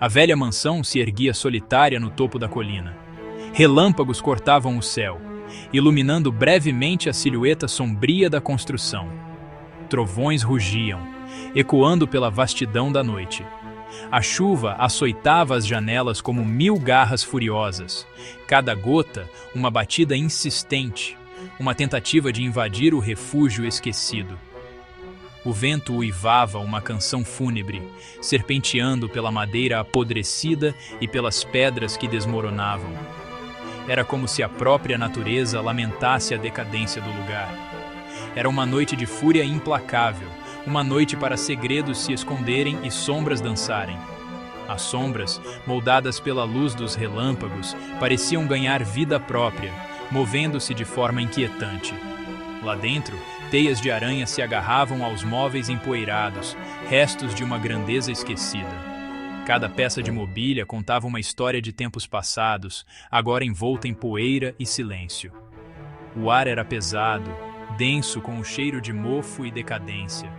A velha mansão se erguia solitária no topo da colina. Relâmpagos cortavam o céu, iluminando brevemente a silhueta sombria da construção. Trovões rugiam, ecoando pela vastidão da noite. A chuva açoitava as janelas como 1000 garras furiosas, cada gota uma batida insistente, uma tentativa de invadir o refúgio esquecido. O vento uivava uma canção fúnebre, serpenteando pela madeira apodrecida e pelas pedras que desmoronavam. Era como se a própria natureza lamentasse a decadência do lugar. Era uma noite de fúria implacável, uma noite para segredos se esconderem e sombras dançarem. As sombras, moldadas pela luz dos relâmpagos, pareciam ganhar vida própria, movendo-se de forma inquietante. Lá dentro, teias de aranha se agarravam aos móveis empoeirados, restos de uma grandeza esquecida. Cada peça de mobília contava uma história de tempos passados, agora envolta em poeira e silêncio. O ar era pesado, denso com o cheiro de mofo e decadência.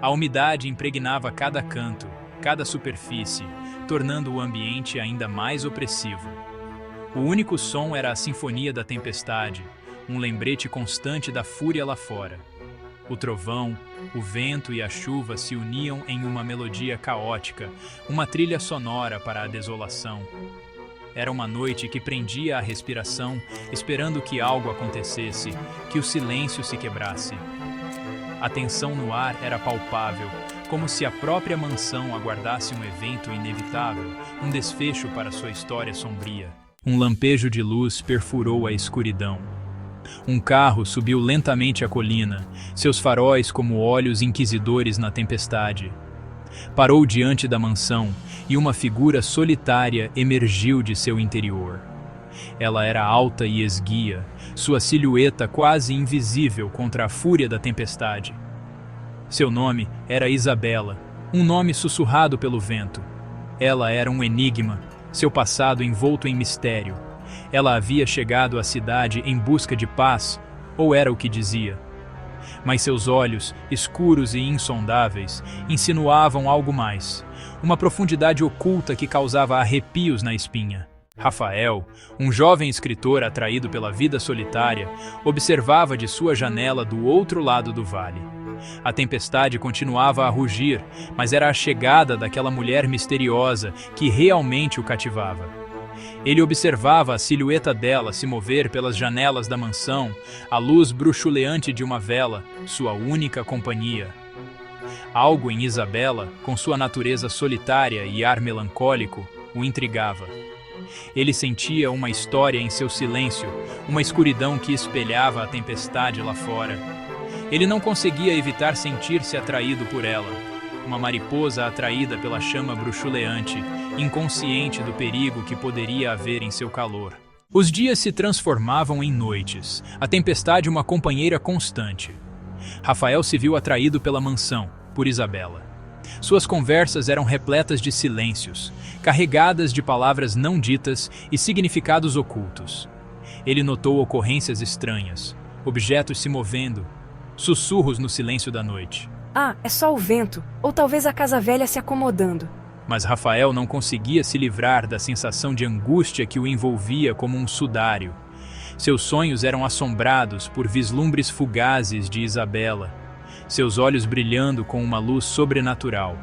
A umidade impregnava cada canto, cada superfície, tornando o ambiente ainda mais opressivo. O único som era a sinfonia da tempestade, um lembrete constante da fúria lá fora. O trovão, o vento e a chuva se uniam em uma melodia caótica, uma trilha sonora para a desolação. Era uma noite que prendia a respiração, esperando que algo acontecesse, que o silêncio se quebrasse. A tensão no ar era palpável, como se a própria mansão aguardasse um evento inevitável, um desfecho para sua história sombria. Um lampejo de luz perfurou a escuridão. Um carro subiu lentamente a colina, seus faróis como olhos inquisidores na tempestade. Parou diante da mansão e uma figura solitária emergiu de seu interior. Ela era alta e esguia, sua silhueta quase invisível contra a fúria da tempestade. Seu nome era Isabela, um nome sussurrado pelo vento. Ela era um enigma, seu passado envolto em mistério. Ela havia chegado à cidade em busca de paz, ou era o que dizia. Mas seus olhos, escuros e insondáveis, insinuavam algo mais, uma profundidade oculta que causava arrepios na espinha. Rafael, um jovem escritor atraído pela vida solitária, observava de sua janela do outro lado do vale. A tempestade continuava a rugir, mas era a chegada daquela mulher misteriosa que realmente o cativava. Ele observava a silhueta dela se mover pelas janelas da mansão, a luz bruxuleante de uma vela, sua única companhia. Algo em Isabela, com sua natureza solitária e ar melancólico, o intrigava. Ele sentia uma história em seu silêncio, uma escuridão que espelhava a tempestade lá fora. Ele não conseguia evitar sentir-se atraído por ela, uma mariposa atraída pela chama bruxuleante, inconsciente do perigo que poderia haver em seu calor. Os dias se transformavam em noites, a tempestade uma companheira constante. Rafael se viu atraído pela mansão, por Isabela. Suas conversas eram repletas de silêncios, carregadas de palavras não ditas e significados ocultos. Ele notou ocorrências estranhas, objetos se movendo, sussurros no silêncio da noite. Ah, é só o vento, ou talvez a casa velha se acomodando. Mas Rafael não conseguia se livrar da sensação de angústia que o envolvia como um sudário. Seus sonhos eram assombrados por vislumbres fugazes de Isabela, seus olhos brilhando com uma luz sobrenatural.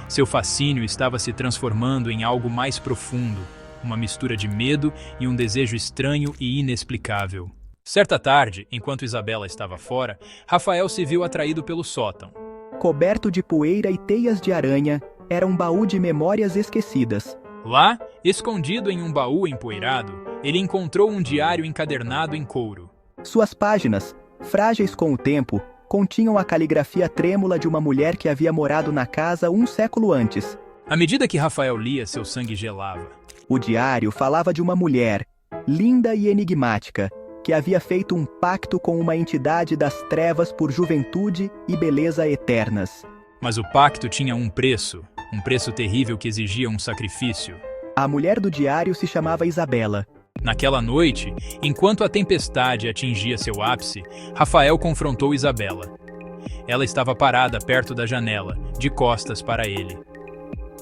Seu fascínio estava se transformando em algo mais profundo, uma mistura de medo e um desejo estranho e inexplicável. Certa tarde, enquanto Isabela estava fora, Rafael se viu atraído pelo sótão. Coberto de poeira e teias de aranha, era um baú de memórias esquecidas. Lá, escondido em um baú empoeirado, ele encontrou um diário encadernado em couro. Suas páginas, frágeis com o tempo, continham a caligrafia trêmula de uma mulher que havia morado na casa um século antes. À medida que Rafael lia, seu sangue gelava. O diário falava de uma mulher, linda e enigmática, que havia feito um pacto com uma entidade das trevas por juventude e beleza eternas. Mas o pacto tinha um preço terrível que exigia um sacrifício. A mulher do diário se chamava Isabela. Naquela noite, enquanto a tempestade atingia seu ápice, Rafael confrontou Isabela. Ela estava parada perto da janela, de costas para ele.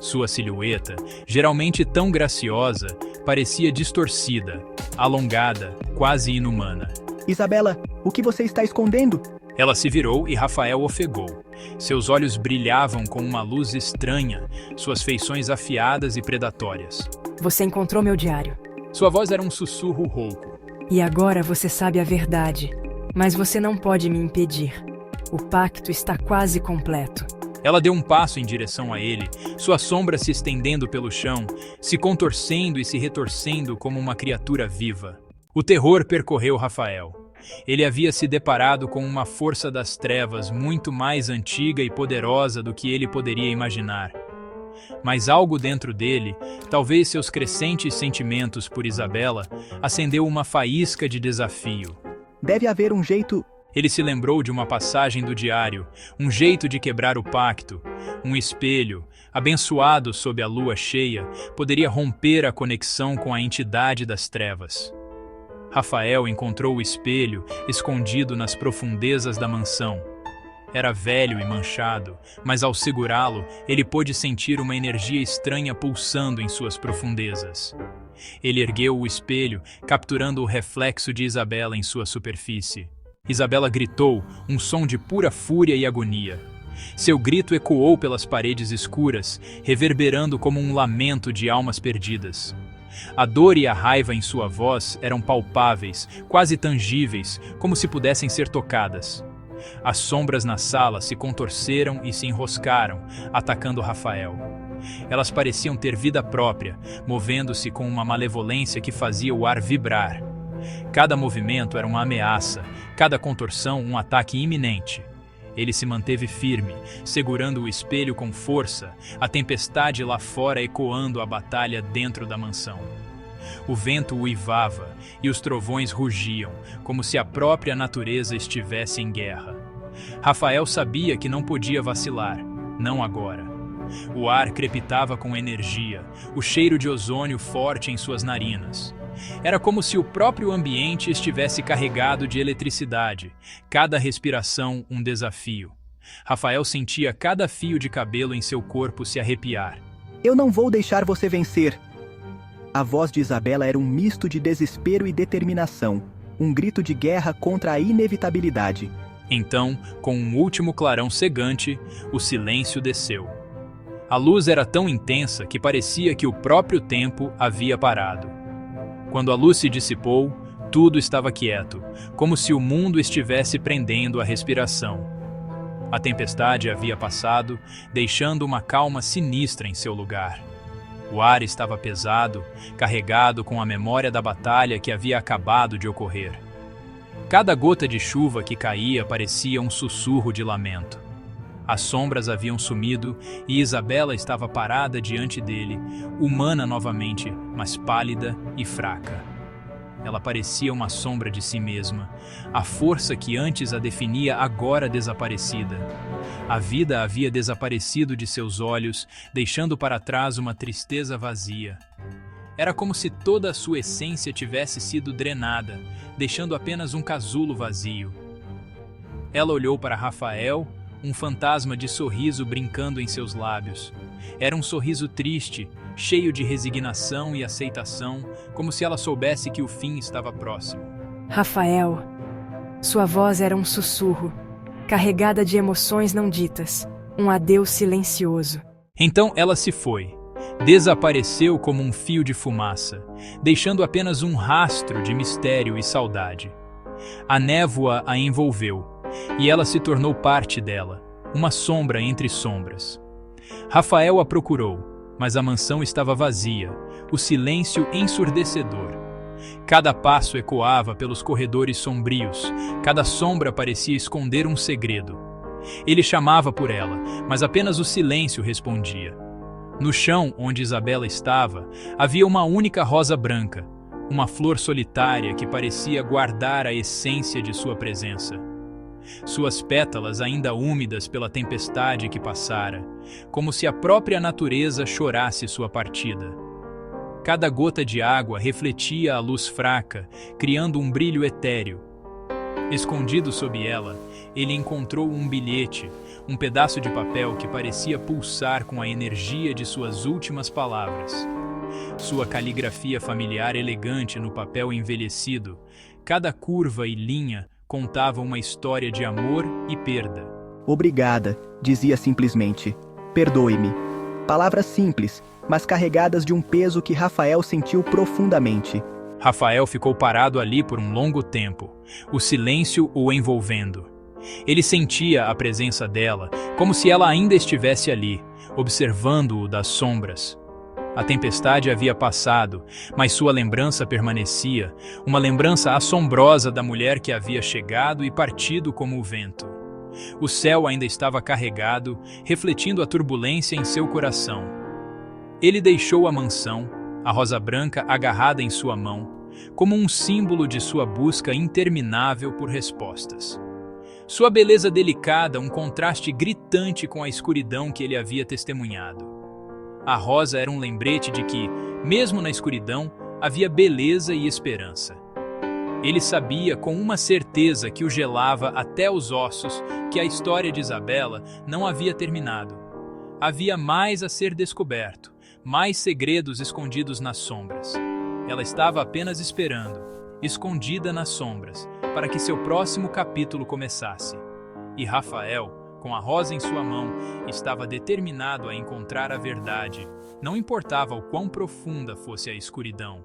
Sua silhueta, geralmente tão graciosa, parecia distorcida, alongada, quase inumana. Isabela, o que você está escondendo? Ela se virou e Rafael ofegou. Seus olhos brilhavam com uma luz estranha, suas feições afiadas e predatórias. Você encontrou meu diário. Sua voz era um sussurro rouco. E agora você sabe a verdade. Mas você não pode me impedir. O pacto está quase completo. Ela deu um passo em direção a ele, sua sombra se estendendo pelo chão, se contorcendo e se retorcendo como uma criatura viva. O terror percorreu Rafael. Ele havia se deparado com uma força das trevas muito mais antiga e poderosa do que ele poderia imaginar. Mas algo dentro dele, talvez seus crescentes sentimentos por Isabela, acendeu uma faísca de desafio. Deve haver um jeito... Ele se lembrou de uma passagem do diário, um jeito de quebrar o pacto. Um espelho, abençoado sob a lua cheia, poderia romper a conexão com a entidade das trevas. Rafael encontrou o espelho escondido nas profundezas da mansão. Era velho e manchado, mas ao segurá-lo, ele pôde sentir uma energia estranha pulsando em suas profundezas. Ele ergueu o espelho, capturando o reflexo de Isabela em sua superfície. Isabela gritou, um som de pura fúria e agonia. Seu grito ecoou pelas paredes escuras, reverberando como um lamento de almas perdidas. A dor e a raiva em sua voz eram palpáveis, quase tangíveis, como se pudessem ser tocadas. As sombras na sala se contorceram e se enroscaram, atacando Rafael. Elas pareciam ter vida própria, movendo-se com uma malevolência que fazia o ar vibrar. Cada movimento era uma ameaça, cada contorção um ataque iminente. Ele se manteve firme, segurando o espelho com força, a tempestade lá fora ecoando a batalha dentro da mansão. O vento uivava e os trovões rugiam, como se a própria natureza estivesse em guerra. Rafael sabia que não podia vacilar, não agora. O ar crepitava com energia, o cheiro de ozônio forte em suas narinas. Era como se o próprio ambiente estivesse carregado de eletricidade, cada respiração um desafio. Rafael sentia cada fio de cabelo em seu corpo se arrepiar. Eu não vou deixar você vencer. A voz de Isabela era um misto de desespero e determinação, um grito de guerra contra a inevitabilidade. Então, com um último clarão cegante, o silêncio desceu. A luz era tão intensa que parecia que o próprio tempo havia parado. Quando a luz se dissipou, tudo estava quieto, como se o mundo estivesse prendendo a respiração. A tempestade havia passado, deixando uma calma sinistra em seu lugar. O ar estava pesado, carregado com a memória da batalha que havia acabado de ocorrer. Cada gota de chuva que caía parecia um sussurro de lamento. As sombras haviam sumido e Isabela estava parada diante dele, humana novamente, mas pálida e fraca. Ela parecia uma sombra de si mesma, a força que antes a definia agora desaparecida. A vida havia desaparecido de seus olhos, deixando para trás uma tristeza vazia. Era como se toda a sua essência tivesse sido drenada, deixando apenas um casulo vazio. Ela olhou para Rafael, um fantasma de sorriso brincando em seus lábios. Era um sorriso triste, cheio de resignação e aceitação, como se ela soubesse que o fim estava próximo. Rafael, sua voz era um sussurro, carregada de emoções não ditas, um adeus silencioso. Então ela se foi. Desapareceu como um fio de fumaça, deixando apenas um rastro de mistério e saudade. A névoa a envolveu, e ela se tornou parte dela, uma sombra entre sombras. Rafael a procurou, mas a mansão estava vazia, o silêncio ensurdecedor. Cada passo ecoava pelos corredores sombrios, cada sombra parecia esconder um segredo. Ele chamava por ela, mas apenas o silêncio respondia. No chão onde Isabela estava, havia uma única rosa branca, uma flor solitária que parecia guardar a essência de sua presença. Suas pétalas ainda úmidas pela tempestade que passara, como se a própria natureza chorasse sua partida. Cada gota de água refletia a luz fraca, criando um brilho etéreo. Escondido sob ela, ele encontrou um bilhete, um pedaço de papel que parecia pulsar com a energia de suas últimas palavras. Sua caligrafia familiar elegante no papel envelhecido, cada curva e linha contava uma história de amor e perda. Obrigada, dizia simplesmente. Perdoe-me. Palavras simples, mas carregadas de um peso que Rafael sentiu profundamente. Rafael ficou parado ali por um longo tempo, o silêncio o envolvendo. Ele sentia a presença dela, como se ela ainda estivesse ali, observando-o das sombras. A tempestade havia passado, mas sua lembrança permanecia, uma lembrança assombrosa da mulher que havia chegado e partido como o vento. O céu ainda estava carregado, refletindo a turbulência em seu coração. Ele deixou a mansão, a rosa branca agarrada em sua mão, como um símbolo de sua busca interminável por respostas. Sua beleza delicada, um contraste gritante com a escuridão que ele havia testemunhado. A rosa era um lembrete de que, mesmo na escuridão, havia beleza e esperança. Ele sabia com uma certeza que o gelava até os ossos que a história de Isabela não havia terminado. Havia mais a ser descoberto, mais segredos escondidos nas sombras. Ela estava apenas esperando, escondida nas sombras, para que seu próximo capítulo começasse. E Rafael, com a rosa em sua mão, estava determinado a encontrar a verdade, não importava o quão profunda fosse a escuridão.